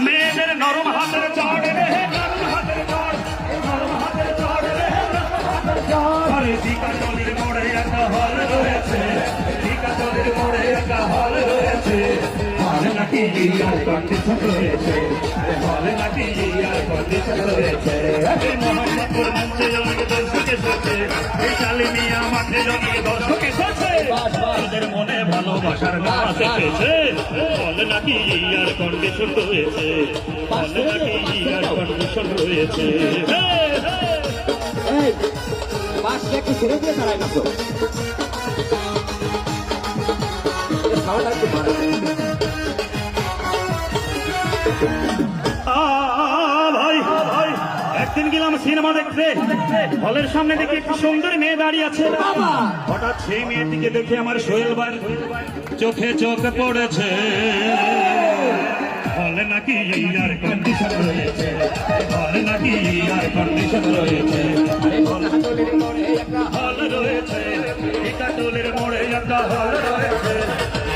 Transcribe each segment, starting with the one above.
মেয়েদের নরম হাতের চড় রে, নরম হাতের চড়, নরম হাতের চড় রে, টিকাতলির মোড়ে একটা হল রয়েছে, টিকাতলির মোড়ে একটা হল রয়েছে, হল নাকি আর কন্ডিশন রয়েছে, হল নাকি আর কন্ডিশন রয়েছে। মোহাম্মদপুর মঞ্চে জনকে দর্শক এসেছে, এই চালিমিয়া মাঠে জনকে দর্শক এসেছে, তাদের মনে ভালোবাসার গাছ এসেছে, হল নাকি আর কন্ডিশন রয়েছে, হল নাকি আর কন্ডিশন রয়েছে। একটু ছেড়ে দিয়ে দাঁড়ায় না তো ভাই ভাই, একদিন গেলাম সিনেমা দেখতে, হলের সামনে দেখে একটু সুন্দর মেয়ে দাঁড়িয়ে আছে, হঠাৎ সেই মেয়েটিকে দেখে আমার সোহেল ভাই চোখে চোখ পড়েছে, হলে নাকি আর কন্ডিশন রয়েছে, হলে নাকি আর কন্ডিশন রয়েছে, হল রয়েছে, টিকাতলির মোড়ে একটা হল রয়েছে,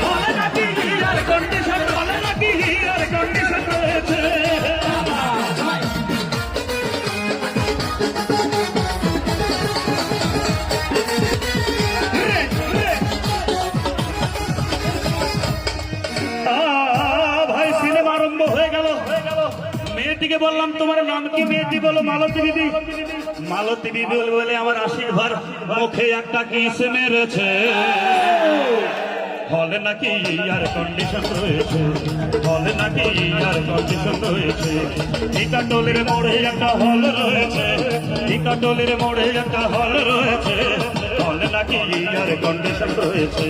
হলে নাকি আর কন্ডিশন, হলে নাকি আর কন্ডিশন রয়েছে। মেয়েটিকে বললাম তোমার নাম কি? মেয়েটি বলো মালতী দিদি। মালতী দিদি বলে আমার আশীর্বাদ মুখে একটা কিস মেরেছে, হলে নাকি আর কন্ডিশন রয়েছে, হলে নাকি আর কন্ডিশন রয়েছে, টিকাতলির মোড়ে একটা হল রয়েছে, টিকাতলির মোড়ে একটা হল রয়েছে, হলে নাকি আর কন্ডিশন রয়েছে।